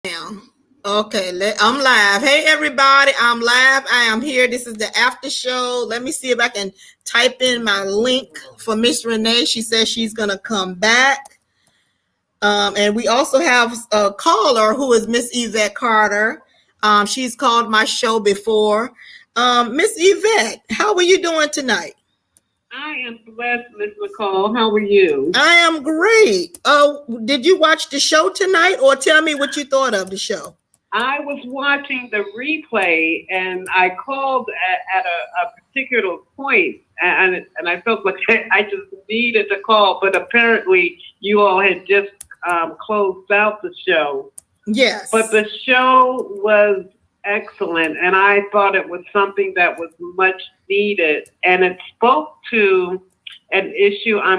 Now, okay, I'm live. Hey, everybody, I'm live. I am here. This is the after show. Let me see if I can type in my link for Miss Renee. She says she's going to come back. And we also have a caller who is Miss Yvette Carter. She's called my show before. Miss Yvette, how are you doing tonight? I am blessed, Miss Nicole. How are you? I am great. Did you watch the show tonight, or tell me what you thought of the show? I was watching the replay, and I called at a particular point, and I felt like I just needed to call, but apparently you all had just closed out the show. Yes. But the show was excellent, and I thought it was something that was much needed, and it spoke to an issue I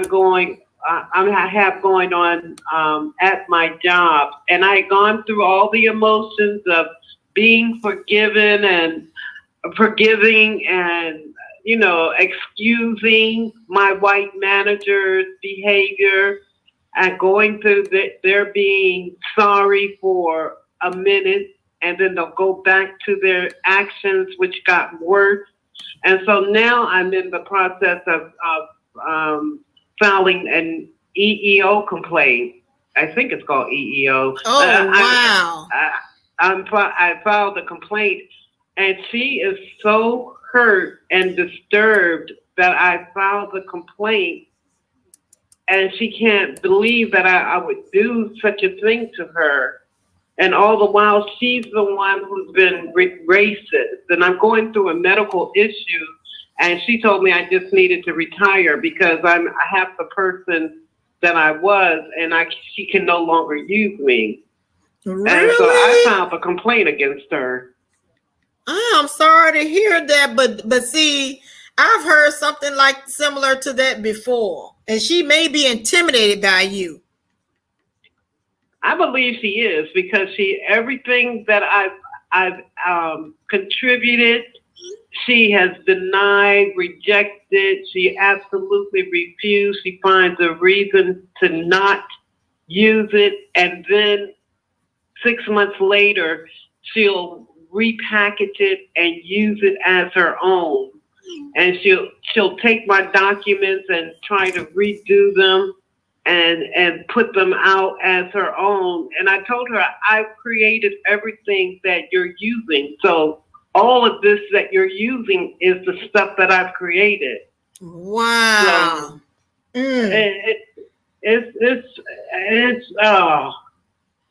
have going on at my job, and I had gone through all the emotions of being forgiven and forgiving and excusing my white manager's behavior and going through their being sorry for a minute, and then they'll go back to their actions, which got worse. And so now I'm in the process of filing an EEO complaint. I think it's called EEO. Oh, wow. I filed a complaint, and she is so hurt and disturbed that I filed the complaint, and she can't believe that I would do such a thing to her. And all the while, she's the one who's been racist. And I'm going through a medical issue, and she told me I just needed to retire because I have the person that I was, and she can no longer use me. Really? And so I filed a complaint against her. I'm sorry to hear that, but see, I've heard something like similar to that before, and she may be intimidated by you. I believe she is, because everything that I've contributed, she has denied, rejected. She absolutely refused. She finds a reason to not use it, and then 6 months later, she'll repackage it and use it as her own. And she'll take my documents and try to redo them and put them out as her own. And I told her, I've created everything that you're using. So all of this that you're using is the stuff that I've created. Wow. So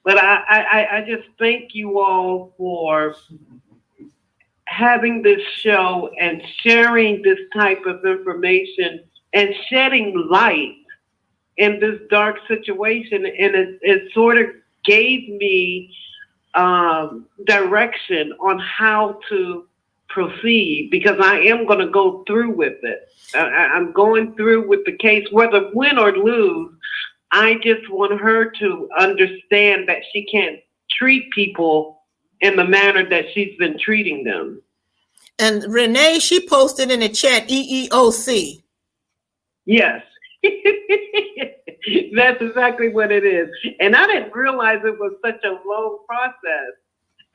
but I just thank you all for having this show and sharing this type of information and shedding light in this dark situation. And it sort of gave me direction on how to proceed, because I am going to go through with it. I'm going through with the case, whether win or lose. I just want her to understand that she can't treat people in the manner that she's been treating them. And Renee, she posted in the chat EEOC. Yes. That's exactly what it is. And I didn't realize it was such a long process.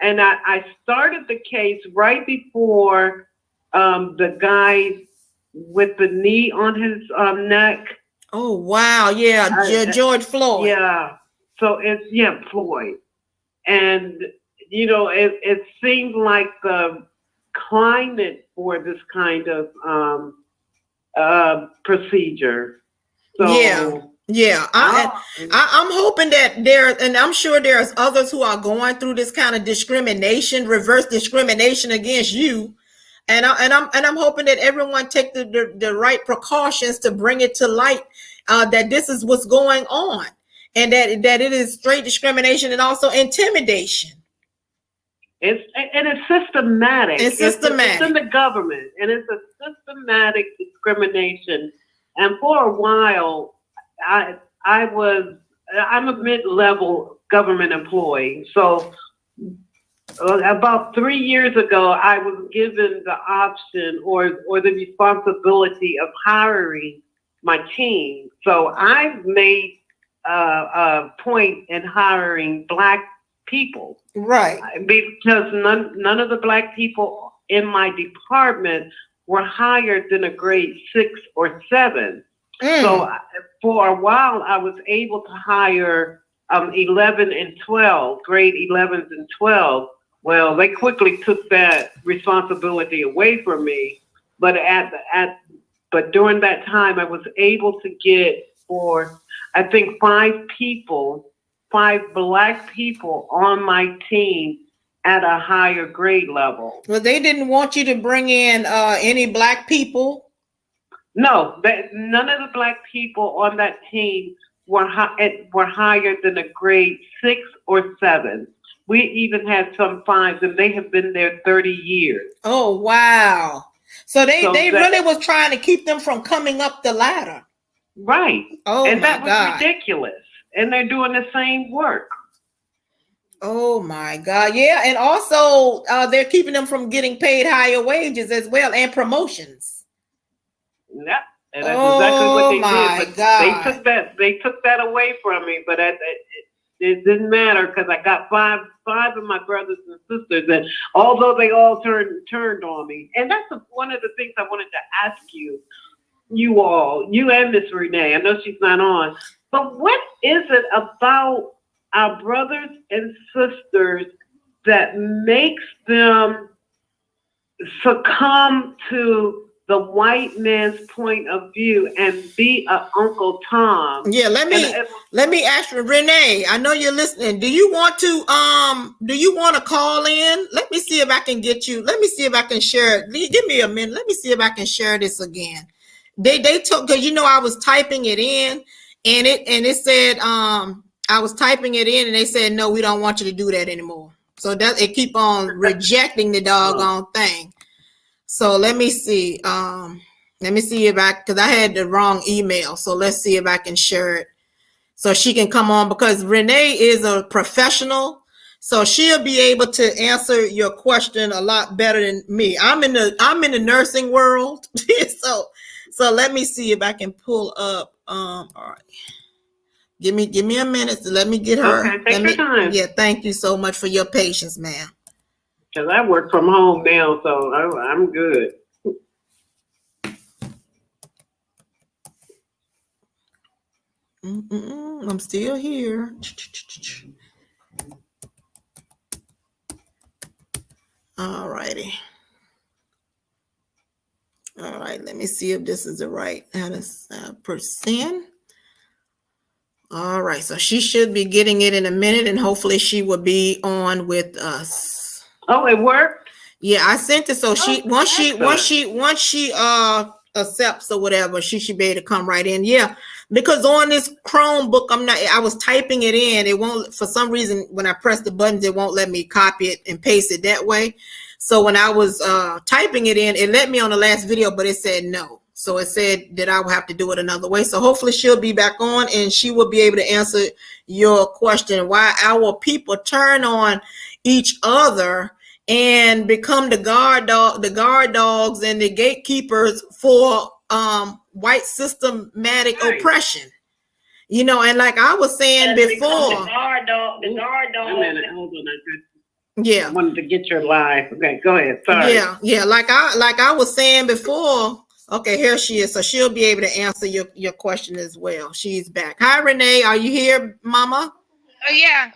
And I started the case right before the guy with the knee on his neck. Oh, wow. Yeah. George Floyd. Yeah. So it's, Floyd. And, it seemed like the climate for this kind of procedure. So, yeah. I'm hoping that and I'm sure there's others who are going through this kind of discrimination, reverse discrimination against you. And I'm hoping that everyone take the right precautions to bring it to light, that this is what's going on, and that it is straight discrimination and also intimidation. It's systematic. It's systematic. It's in the government, and it's a systematic discrimination. And for a while, I'm a mid-level government employee. So about 3 years ago, I was given the option or the responsibility of hiring my team. So I've made a point in hiring Black people. Right. Because none of the black people in my department were higher than a grade 6 or 7. So for a while, I was able to hire 11 and 12, grade 11s and 12. Well, they quickly took that responsibility away from me. But but during that time, I was able to get for, I think, 5 black people on my team at a higher grade level. Well, they didn't want you to bring in any black people. No, none of the black people on that team were higher than a grade 6 or 7. We even had some 5s, and they have been there 30 years. Oh, wow. So they really was trying to keep them from coming up the ladder. Right. Oh, and my that was God. ridiculous. And they're doing the same work. Oh, my God. Yeah, and also they're keeping them from getting paid higher wages as well and promotions. Yeah, and that's exactly what they did. But God. they took that away from me. But it didn't matter because I got five of my brothers and sisters, and although they all turned on me, and that's one of the things I wanted to ask you all, you and Miss Renee. I know she's not on, but what is it about our brothers and sisters that makes them succumb to the white man's point of view and be a Uncle Tom? Yeah, let me ask you, Renee. I know you're listening. Do you want to call in? Let me see if I can get you. Let me see if I can share it. Give me a minute. Let me see if I can share this again. They took, because I was typing it in, and it said I was typing it in, and they said no, we don't want you to do that anymore. So that it keep on rejecting the doggone thing. So let me see. Let me see if because I had the wrong email. So let's see if I can share it so she can come on, because Renee is a professional. So she'll be able to answer your question a lot better than me. I'm in the nursing world. so let me see if I can pull up. All right. Give me a minute to let me get her. Okay, take your time. Yeah, thank you so much for your patience, ma'am. Because I work from home now, so I'm good. I'm still here. All righty. All right, let me see if this is the right percent. All right, so she should be getting it in a minute, and hopefully she will be on with us. Oh, it worked? Yeah, I sent it. So once she accepts or whatever, she should be able to come right in. Yeah, because on this Chromebook, I was typing it in. It won't, for some reason, when I press the buttons, it won't let me copy it and paste it that way. So when I was typing it in, it let me on the last video, but it said no. So it said that I will have to do it another way. So hopefully she'll be back on, and she will be able to answer your question, why our people turn on each other and become the guard dogs and the gatekeepers for white systematic oppression. And like I was saying before, the guard dog. Yeah, I wanted to get your live. Okay, go ahead. Sorry. Yeah. Like I was saying before. Okay, here she is. So she'll be able to answer your question as well. She's back. Hi, Renee. Are you here, Mama? Oh yeah,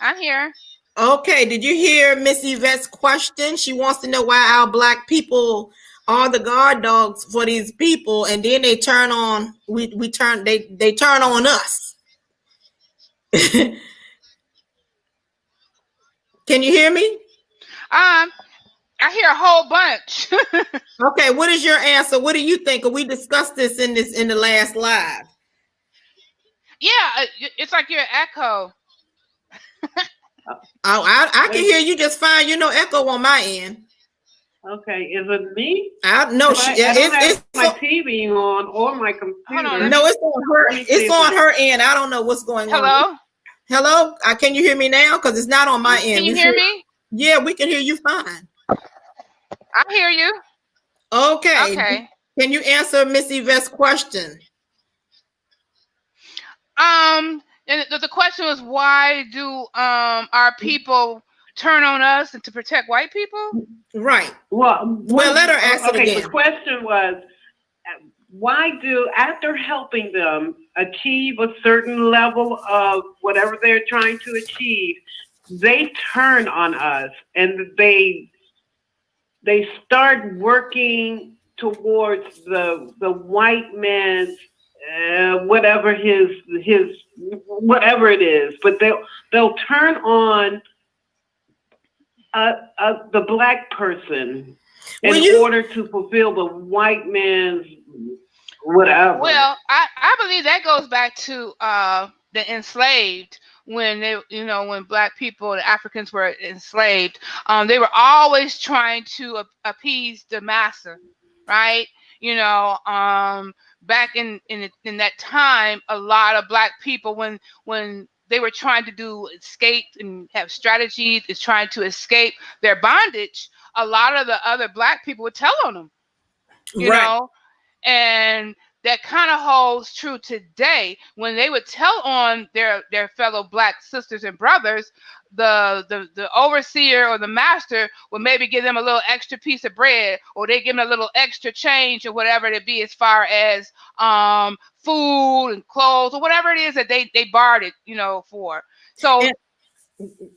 I'm here. Okay, did you hear Miss Yvette's question? She wants to know why our black people are the guard dogs for these people, and then they turn on they turn on us. Can you hear me? I hear a whole bunch. Okay, what is your answer? What do you think? We discussed this in the last live. Yeah, it's like you're an echo. I can hear you just fine. You know, echo on my end. Okay, is it me? I don't have my TV on or my computer. No, it's on her. It's on her end. I don't know what's going on. Hello? Can you hear me now? Because it's not on my end. Can you hear me? Yeah, we can hear you fine. I hear you. Okay. Can you answer Miss Yvette's question? And the question was, why do our people turn on us and to protect white people? Right. Well, Let her ask it okay. again. The question was, why do, after helping them achieve a certain level of whatever they're trying to achieve, they turn on us and they start working towards the white man's whatever his whatever it is, but they'll turn on the black person in order to fulfill the white man's whatever. Well, I believe that goes back to the enslaved, when they, when black people, the Africans were enslaved. They were always trying to appease the master, right? Back in that time, a lot of black people, when they were trying to escape and have strategies, is trying to escape their bondage, a lot of the other black people would tell on them, and that kind of holds true today. When they would tell on their fellow black sisters and brothers, the overseer or the master would maybe give them a little extra piece of bread, or they give them a little extra change, or whatever it be, as far as food and clothes, or whatever it is that they borrowed it, for. So.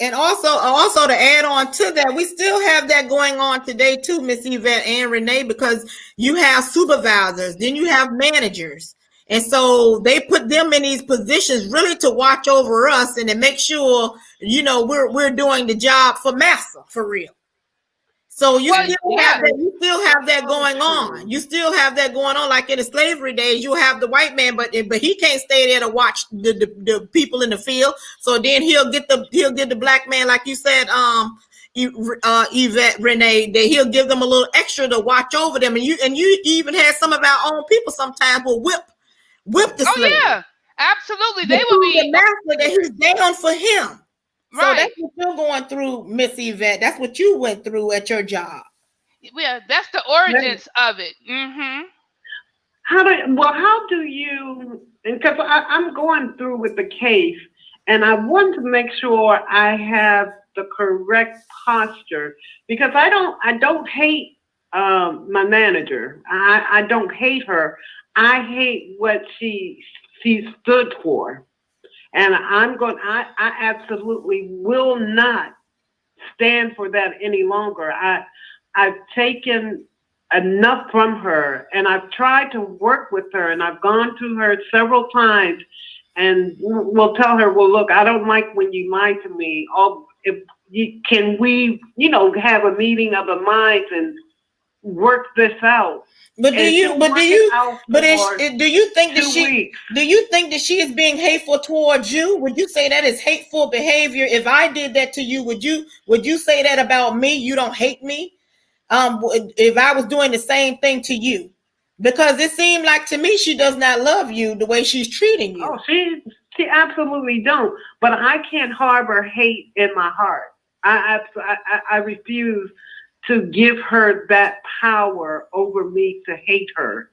And also to add on to that, we still have that going on today too, Miss Yvette and Renee, because you have supervisors, then you have managers. And so they put them in these positions really to watch over us and to make sure, we're doing the job for massa, for real. So you still have that going on. You still have that going on. Like in the slavery days, you have the white man, but he can't stay there to watch the people in the field. So then he'll get the black man, like you said, Yvette, Renee, that he'll give them a little extra to watch over them. And you even had some of our own people sometimes will whip the slave. Oh yeah, absolutely. They will be the master that he's down for him. Right. So that's what you're going through, Miss Yvette. That's what you went through at your job. Yeah, that's the origins of it. Mm-hmm. How do you? Because I'm going through with the case, and I want to make sure I have the correct posture, because I don't hate my manager. I don't hate her. I hate what she stood for. And I absolutely will not stand for that any longer. I've taken enough from her, and I've tried to work with her, and I've gone to her several times and will tell her, well, look, I don't like when you lie to me. Can we, have a meeting of the minds and work this out? But do you think that she is being hateful towards you? Would you say that is hateful behavior? If I did that to you, would you say that about me? You don't hate me? If I was doing the same thing to you, because it seemed like to me she does not love you the way she's treating you. Oh, she absolutely don't. But I can't harbor hate in my heart. I refuse to give her that power over me to hate her.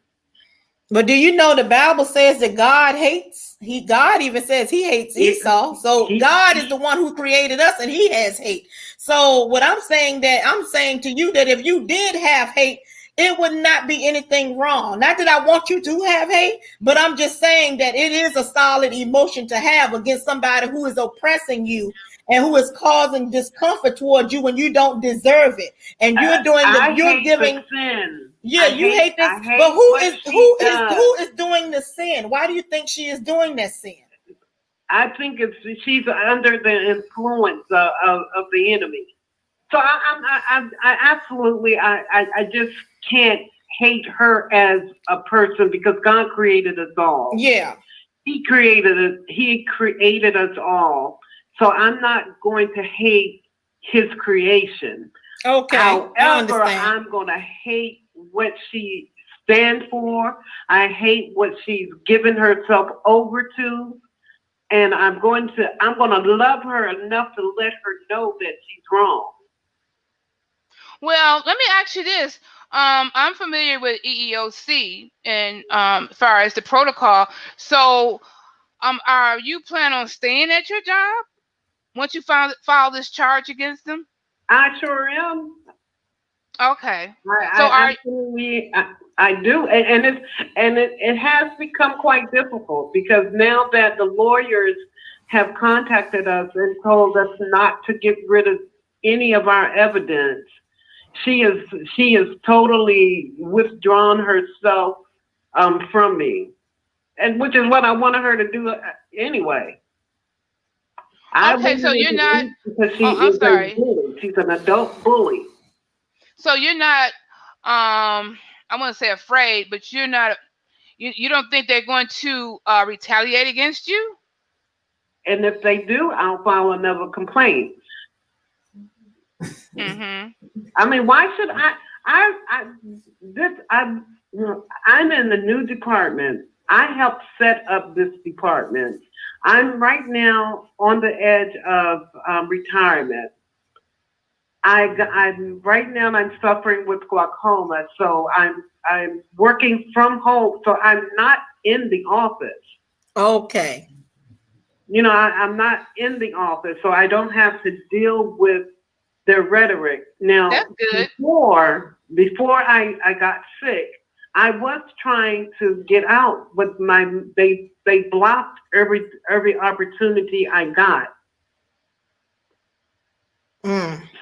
But do you know the Bible says that God hates? God even says he hates Esau. So God is the one who created us, and he has hate. So what I'm saying to you that if you did have hate, it would not be anything wrong. Not that I want you to have hate, but I'm just saying that it is a solid emotion to have against somebody who is oppressing you and who is causing discomfort towards you when you don't deserve it. And you're giving the sin. Yeah, you hate this, but who is doing the sin? Why do you think she is doing that sin? I think she's under the influence of the enemy. So I absolutely just can't hate her as a person, because God created us all. Yeah, He created us all. So I'm not going to hate his creation. Okay. However, I'm going to hate what she stands for. I hate what she's given herself over to. And I'm going to love her enough to let her know that she's wrong. Well, let me ask you this. I'm familiar with EEOC and as far as the protocol. So Are you plan on staying at your job once you file this charge against them? I sure am. Okay. So I absolutely, I do, it has become quite difficult because now that the lawyers have contacted us and told us not to get rid of any of our evidence, she is totally withdrawn herself from me, and which is what I wanted her to do anyway. Okay, so you're not. Because she I'm is sorry. a bully. She's an adult bully. So you're not. I want to say afraid, but you're not. You don't think they're going to retaliate against you? And if they do, I'll file another complaint. Mm-hmm. I mean, why should I'm in the new department. I helped set up this department. I'm right now on the edge of retirement. I'm right now. I'm suffering with glaucoma, so I'm working from home. So I'm not in the office. Okay. You know, I'm not in the office, so I don't have to deal with their rhetoric. Now, that's good. Before I got sick, I was trying to get out, but they blocked every opportunity I got.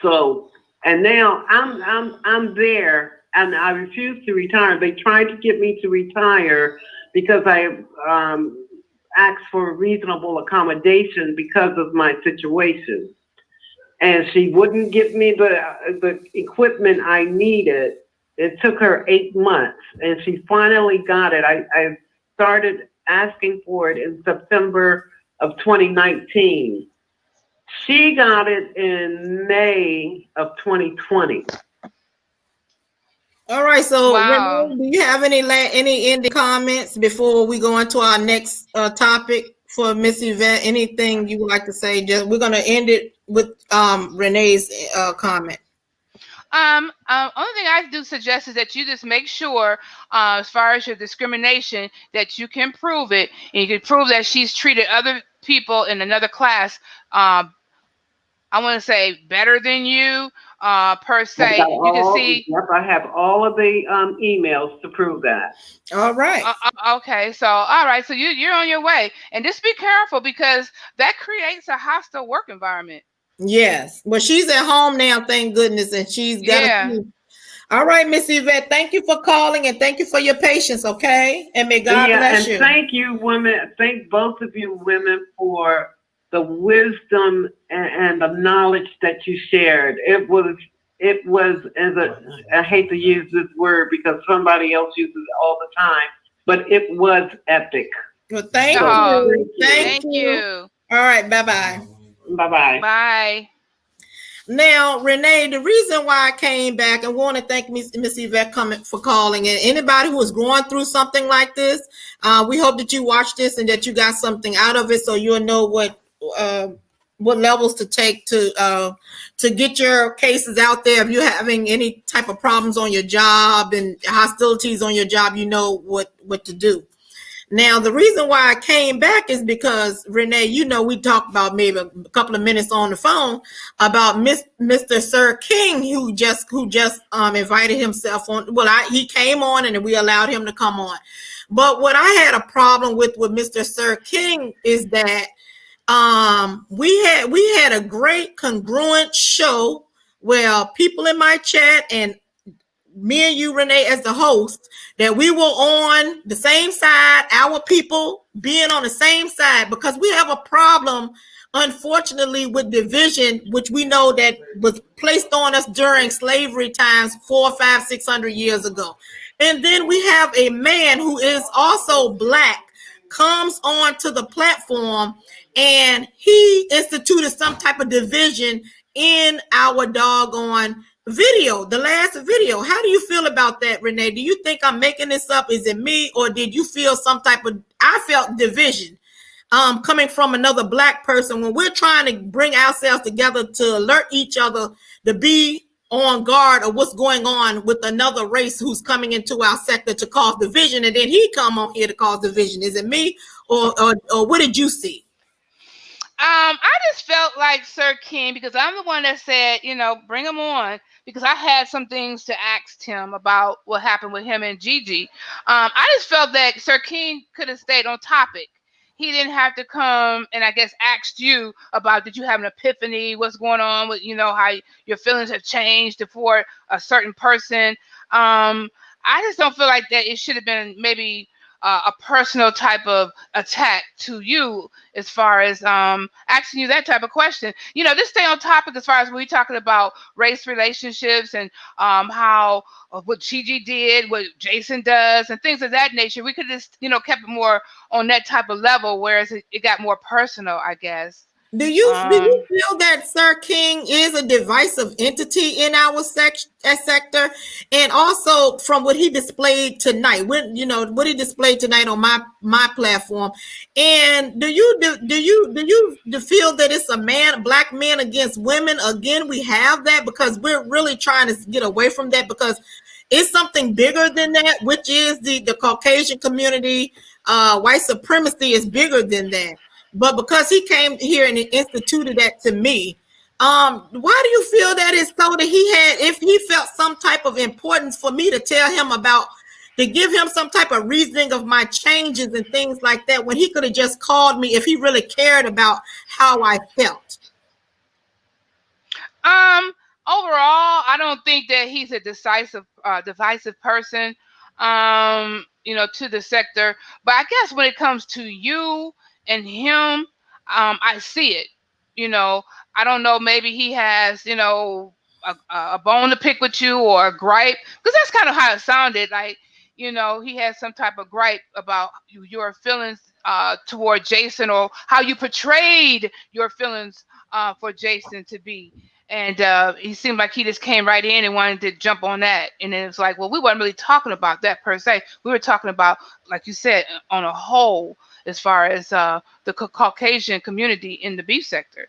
So, and now I'm there, and I refuse to retire. They tried to get me to retire because I asked for reasonable accommodation because of my situation, and she wouldn't give me the equipment I needed. It took her 8 months, and she finally got it. I started asking for it in September of 2019. She got it in May of 2020. All right. So, wow. Renee, do you have any ending comments before we go into our next topic for Miss Yvette? Anything you would like to say? We're going to end it with Renee's comment. Only thing I do suggest is that you just make sure, as far as your discrimination, that you can prove it, and you can prove that she's treated other people in another class. I want to say better than you, per se. You can see. Yep, I have all of the emails to prove that. All right. Okay, so all right, so you're on your way, and just be careful because that creates a hostile work environment. Yes. Well, she's at home now, thank goodness, and she's got. Yeah. All right, Miss Yvette, thank you for calling and thank you for your patience, okay? And may God bless you. And thank you, women. Thank both of you women for the wisdom and the knowledge that you shared. It was I hate to use this word because somebody else uses it all the time, but it was epic. Well, thank you. Thank you. All right, bye-bye. Bye-bye. Bye. Now, Renee, the reason why I came back and want to thank Miss Yvette for calling, and anybody who is going through something like this, we hope that you watch this and that you got something out of it so you'll know what levels to take to get your cases out there. If you're having any type of problems on your job and hostilities on your job, you know what to do. Now, the reason why I came back is because, Renee, you know, we talked about maybe a couple of minutes on the phone about Mr. Sir King, who just invited himself on. Well, he came on and we allowed him to come on. But what I had a problem with Mr. Sir King is that we had a great congruent show where people in my chat and me and you, Renee, as the host, that we were on the same side, our people being on the same side, because we have a problem, unfortunately, with division, which we know that was placed on us during slavery times 400, 500, 600 years ago. And then we have a man who is also Black comes on to the platform and he instituted some type of division in our doggone video, the last video. How do you feel about that, Renee? Do you think I'm making this up? Is it me, or did you feel some type of? I felt division coming from another Black person when we're trying to bring ourselves together to alert each other to be on guard of what's going on with another race who's coming into our sector to cause division, and then he come on here to cause division. Is it me, or what did you see? I just felt like Sir King, because I'm the one that said, bring him on, because I had some things to ask him about what happened with him and Gigi. I just felt that Sir King could have stayed on topic. He didn't have to come and I guess asked you about, did you have an epiphany? What's going on with, how your feelings have changed for a certain person. I just don't feel like that it should have been maybe a personal type of attack to you, as far as asking you that type of question. Just stay on topic as far as we talking about race relationships and how what Gigi did, what Jason does, and things of that nature. We could just kept it more on that type of level, whereas it got more personal, I guess. Do you feel that Sir King is a divisive entity in our sector, and also from what he displayed tonight? What he displayed tonight on my platform, and do you feel that it's black men against women? Again, we have that because we're really trying to get away from that, because it's something bigger than that, which is the Caucasian community. White supremacy is bigger than that. But because he came here and instituted that to me, why do you feel that is so that if he felt some type of importance for me to tell him about, to give him some type of reasoning of my changes and things like that, when he could have just called me if he really cared about how I felt? Overall, I don't think that he's a divisive person, to the sector. But I guess when it comes to you and him, I see it. I don't know. Maybe he has, a bone to pick with you, or a gripe, because that's kind of how it sounded. Like, he has some type of gripe about your feelings toward Jason, or how you portrayed your feelings for Jason to be. And he seemed like he just came right in and wanted to jump on that. And then it's like, well, we weren't really talking about that per se. We were talking about, like you said, on a whole, as far as the Caucasian community in the beef sector.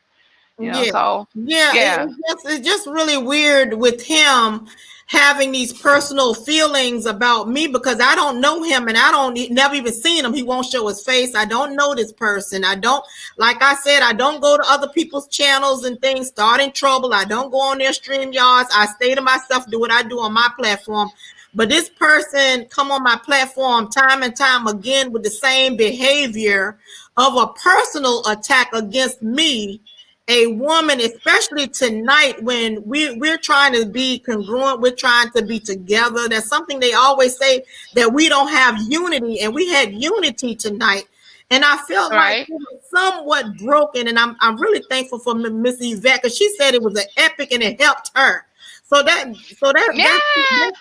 So yeah. It's just really weird with him having these personal feelings about me, because I don't know him, and I don't never even seen him. He won't show his face. I don't know this person. I don't, like I said, I don't go to other people's channels and things, starting trouble. I don't go on their stream yards. I stay to myself, do what I do on my platform. But this person come on my platform time and time again with the same behavior of a personal attack against me, a woman, especially tonight when we're trying to be congruent, we're trying to be together. That's something they always say, that we don't have unity, and we had unity tonight. And I felt like it was somewhat broken, and I'm really thankful for Miss Yvette, because she said it was an epic and it helped her. So that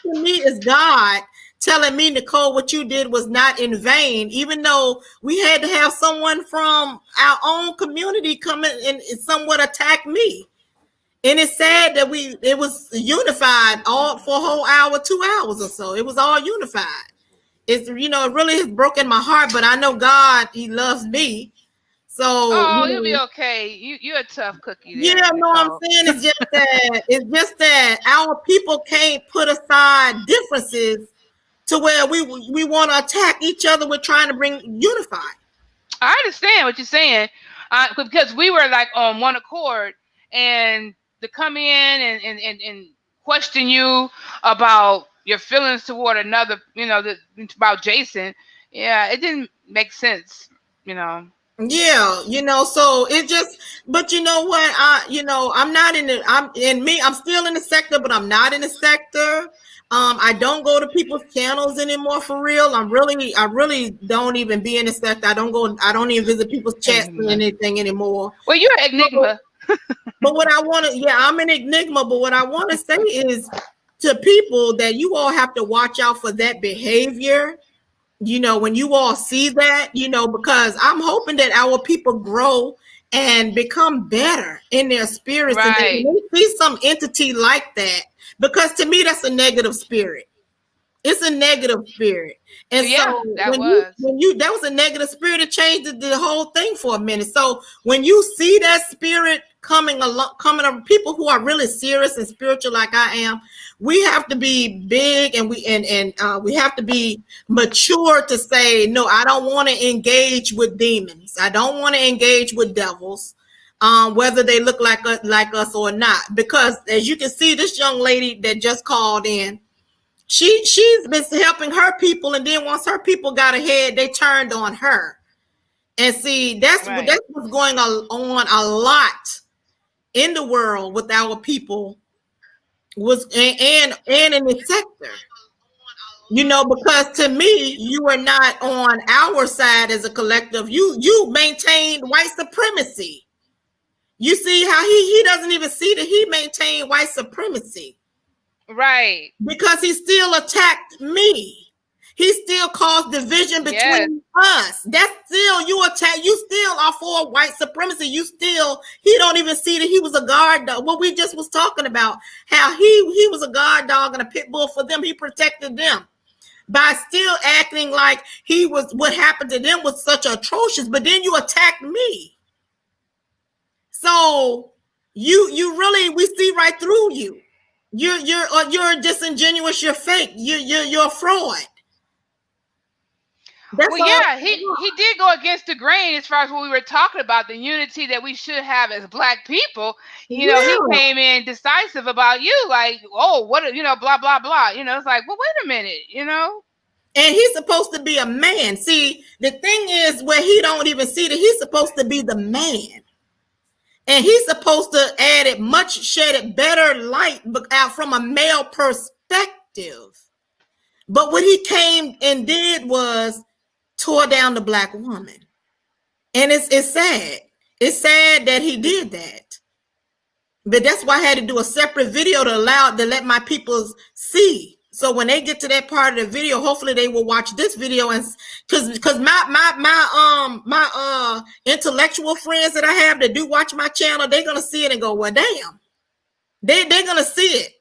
to me is God telling me, Nicole, what you did was not in vain, even though we had to have someone from our own community come in and somewhat attack me. And it's sad that it was unified all for a whole hour, 2 hours or so. It was all unified. It's, it really has broken my heart, but I know God, he loves me. So you'll be okay. You're a tough cookie. Yeah, no, I'm saying it's just that our people can't put aside differences to where we want to attack each other. We're trying to bring unified. I understand what you're saying, because we were like on one accord, and to come in and question you about your feelings toward another, about Jason, yeah, it didn't make sense, Yeah, so it just, but you know what, I'm not I'm still in the sector, but I'm not in the sector. I don't go to people's channels anymore, for real. I really don't even be in the sector. I don't even visit people's chats or anything anymore. Well, you're an enigma. But what I want to, I'm an enigma, but what I want to say is to people that you all have to watch out for that behavior. When you all see that, because I'm hoping that our people grow and become better in their spirits. Right. And they see some entity like that, because to me, that's a negative spirit. It's a negative spirit. And Yeah, so that was. that was a negative spirit, it changed the whole thing for a minute. So when you see that spirit coming along, people who are really serious and spiritual like I am, we have to be big, and we have to be mature to say, no, I don't want to engage with demons. I don't want to engage with devils. Whether they look like us or not, because as you can see, this young lady that just called in, she's been helping her people, and then once her people got ahead, they turned on her. And see, that's what's going on a lot in the world with our people, and in the sector. Because to me, you are not on our side as a collective. You maintained white supremacy. You see how he doesn't even see that he maintained white supremacy. Right. Because he still attacked me. He still caused division between us. That's still, you still are for white supremacy. He don't even see that he was a guard dog. What we just was talking about, how he was a guard dog and a pit bull for them. He protected them by still acting like what happened to them was such atrocious, but then you attacked me. So you really, we see right through you. You're disingenuous. You're fake. You're a fraud. He did go against the grain as far as what we were talking about, the unity that we should have as Black people. He came in decisive about you, like, oh, what, blah blah blah. It's like, well, wait a minute, And he's supposed to be a man. See, the thing is, where he don't even see that he's supposed to be the man. And he's supposed to shed it better light out from a male perspective. But what he came and did was tore down the Black woman. And it's sad. It's sad that he did that. But that's why I had to do a separate video to let my people see. So when they get to that part of the video, hopefully they will watch this video, and because my intellectual friends that I have that do watch my channel, they're gonna see it and go, well, damn. They're gonna see it.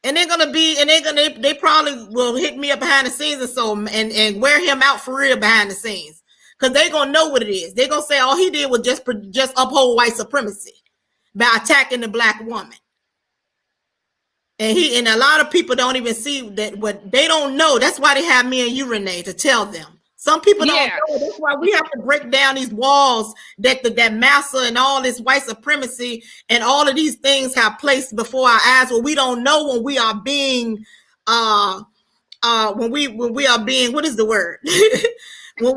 And they probably will hit me up behind the scenes and wear him out for real behind the scenes. Because they're gonna know what it is. They're gonna say all he did was just uphold white supremacy by attacking the Black woman. And a lot of people don't even see that. What they don't know. That's why they have me and you, Renee, to tell them. Some people don't know. That's why we have to break down these walls that massa and all this white supremacy and all of these things have placed before our eyes. Well, we don't know when we are being when we are being, what is the word? when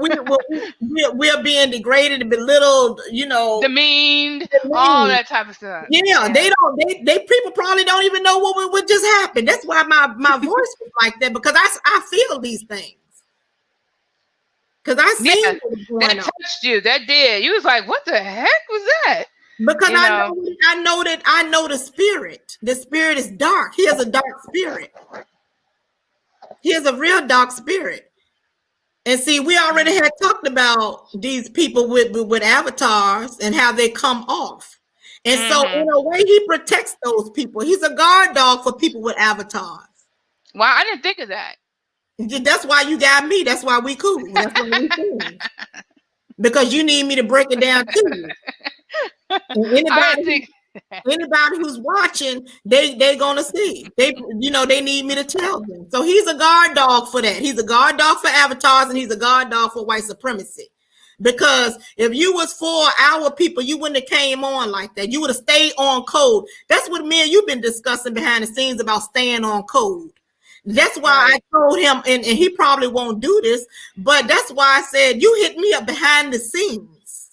we are being degraded and belittled, demeaned, all that type of stuff. Yeah, they people probably don't even know what just happened. That's why my voice was like that, because I feel these things. Because I see that touched you. That did. You was like, what the heck was that? Because I know the spirit. The spirit is dark. He has a dark spirit. He has a real dark spirit. And see, we already had talked about these people with avatars and how they come off. And so in a way, he protects those people. He's a guard dog for people with avatars. Wow, I didn't think of that. That's why you got me. That's why we cool. That's why we cool. Because you need me to break it down to you. Anybody who's watching, they gonna see. They need me to tell them. So he's a guard dog for that. He's a guard dog for avatars, and he's a guard dog for white supremacy. Because if you was for our people, you wouldn't have came on like that. You would have stayed on code. That's what me and you've been discussing behind the scenes about staying on code. That's why I told him, and he probably won't do this, but that's why I said, you hit me up behind the scenes.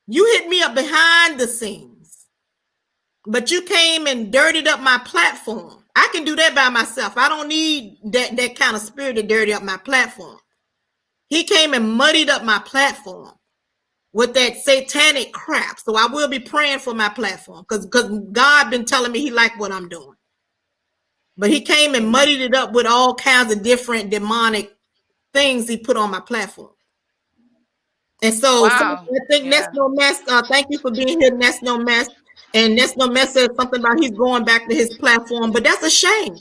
You hit me up behind the scenes. But you came and dirtied up my platform. I can do that by myself. I don't need that kind of spirit to dirty up my platform. He came and muddied up my platform with that satanic crap. So I will be praying for my platform, because God been telling me he liked what I'm doing. But he came and muddied it up with all kinds of different demonic things he put on my platform. And so, I think That's No Mess. Thank you for being here, That's No Mess. And That's No Mess said something about he's going back to his platform, but that's a shame.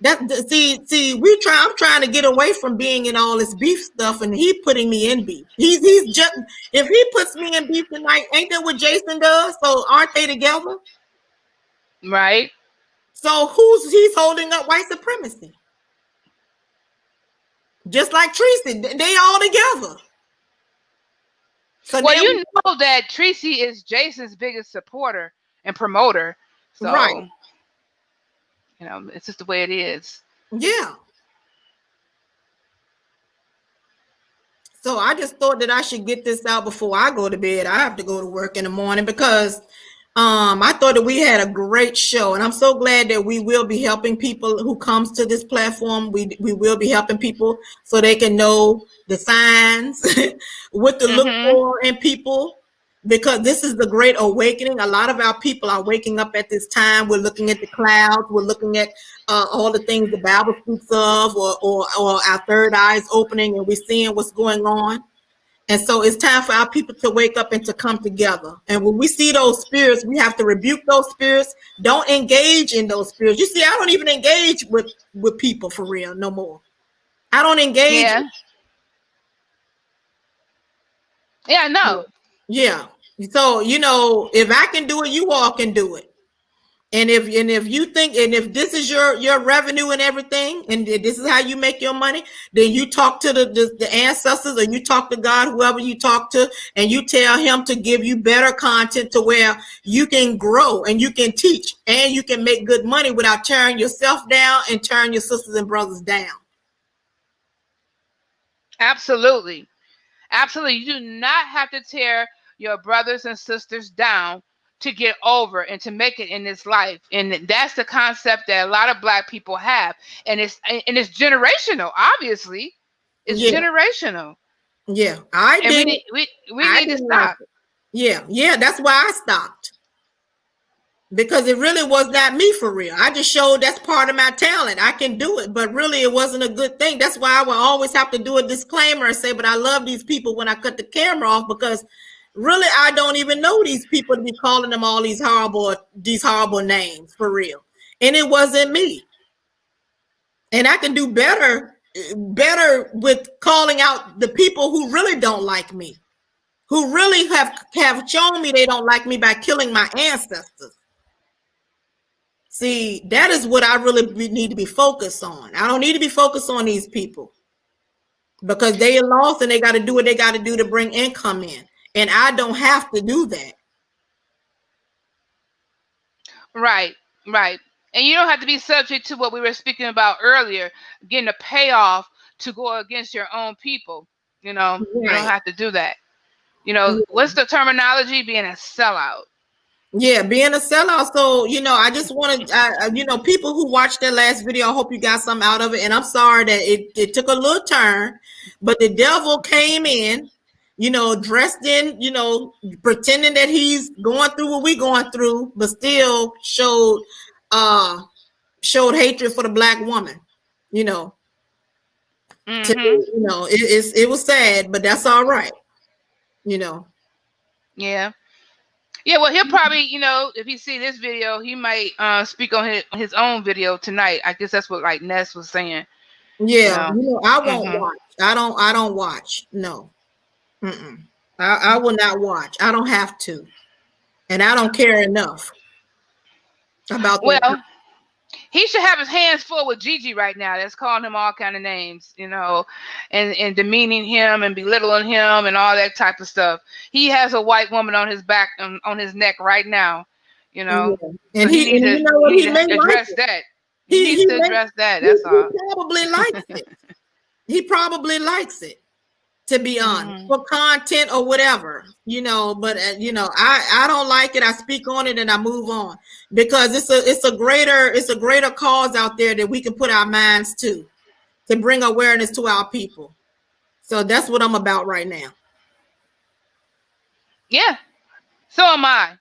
I'm trying to get away from being in all this beef stuff, and he putting me in beef. He's just, if he puts me in beef tonight, ain't that what Jason does? So aren't they together? Right. So he's holding up white supremacy? Just like Tracy, they all together. So well, you know that Tracy is Jason's biggest supporter and promoter. So, right. You know, it's just the way it is. Yeah. So I just thought that I should get this out before I go to bed. I have to go to work in the morning because I thought that we had a great show, and I'm so glad that we will be helping people who comes to this platform. We will be helping people so they can know the signs, what to look for in people, because this is the great awakening. A lot of our people are waking up at this time. We're looking at the clouds. We're looking at all the things the Bible speaks of, or our third eyes opening, and we're seeing what's going on. And so it's time for our people to wake up and to come together. And when we see those spirits, we have to rebuke those spirits. Don't engage in those spirits. You see, I don't even engage with people for real no more. I don't engage. Yeah. Yeah, no. Yeah. So, you know, if I can do it, you all can do it. And if you think, and if this is your revenue and everything, and this is how you make your money, then you talk to the ancestors, or you talk to God, whoever you talk to, and you tell him to give you better content to where you can grow and you can teach and you can make good money without tearing yourself down and tearing your sisters and brothers down. Absolutely. Absolutely. You do not have to tear your brothers and sisters down to get over and to make it in this life. And that's the concept that a lot of Black people have. And it's generational, obviously. It's generational. Yeah. We need to stop. Yeah, that's why I stopped. Because it really was not me for real. I just showed that's part of my talent. I can do it, but really it wasn't a good thing. That's why I will always have to do a disclaimer and say, but I love these people when I cut the camera off, because really, I don't even know these people to be calling them all these horrible names for real. And it wasn't me. And I can do better with calling out the people who really don't like me, who really have shown me they don't like me by killing my ancestors. See, that is what I really need to be focused on. I don't need to be focused on these people because they are lost and they got to do what they got to do to bring income in. And I don't have to do that. Right, right. And you don't have to be subject to what we were speaking about earlier, getting a payoff to go against your own people. You know, You don't have to do that. You know, what's the terminology? Being a sellout. Yeah, being a sellout. So, you know, I just want to, you know, people who watched that last video, I hope you got something out of it. And I'm sorry that it took a little turn, but the devil came in, you know, dressed in, you know, pretending that he's going through what we're going through, but still showed hatred for the Black woman, you know. You know, it was sad, but that's all right, you know. Yeah. Yeah, well, he'll probably, you know, if he see this video, he might speak on his own video tonight. I guess that's what like Ness was saying. Yeah, you know, I won't watch. I don't watch. No. I will not watch. I don't have to. And I don't care enough about that. Well, he should have his hands full with Gigi right now. That's calling him all kind of names, you know, and demeaning him and belittling him and all that type of stuff. He has a white woman on his back, on his neck right now, you know. Yeah. And so he needs to address that. He needs to address that. That's all. He probably likes it. He probably likes it, to be honest, for content or whatever, you know. But you know, I don't like it. I speak on it and I move on, because it's a greater cause out there that we can put our minds to bring awareness to our people. So that's what I'm about right now. Yeah. So am I.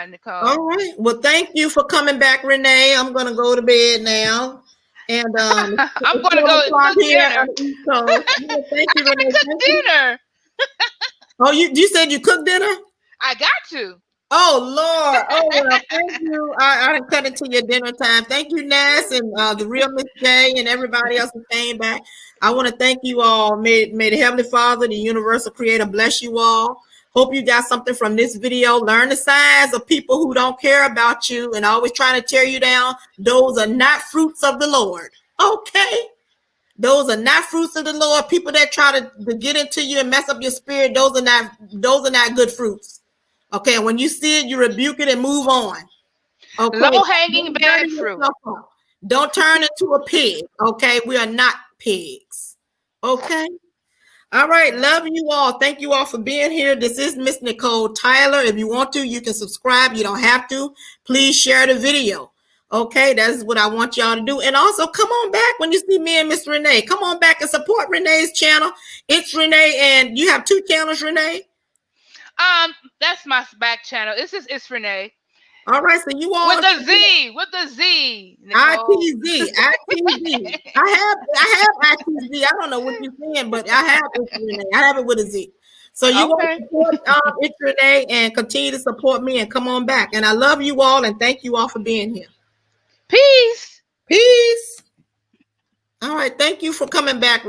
Nicole. All right. Well, thank you for coming back, Renee. I'm gonna go to bed now. And I'm going to go cook dinner. Thank you, Renee. Cook dinner. Oh, you said you cooked dinner? I got to. Oh Lord! Oh well, thank you. I done cut into your dinner time. Thank you, Ness, and the real Miss J, and everybody else who came back. I want to thank you all. May the Heavenly Father, the Universal Creator, bless you all. Hope you got something from this video. Learn the signs of people who don't care about you and always trying to tear you down. Those are not fruits of the Lord. Okay. Those are not fruits of the Lord. People that try to get into you and mess up your spirit, those are not good fruits. Okay, when you see it, you rebuke it and move on. Okay, low-hanging bad fruit. Don't turn into a pig. Okay, we are not pigs. Okay. All right, love you all. Thank you all for being here. This is Miss Nicole Tyler. If you want to, you can subscribe. You don't have to. Please share the video. Okay, that's what I want y'all to do. And also, come on back when you see me and Miss Renee. Come on back and support Renee's channel. It's Renee, and you have 2 channels, Renee? That's my back channel. It's Renee. All right, so you all with the Z. ITZ. I have ITZ. I don't know what you're saying, but I have it, Renee. I have it with a Z. So you want to support It's Renee and continue to support me and come on back. And I love you all and thank you all for being here. Peace. Peace. All right, thank you for coming back.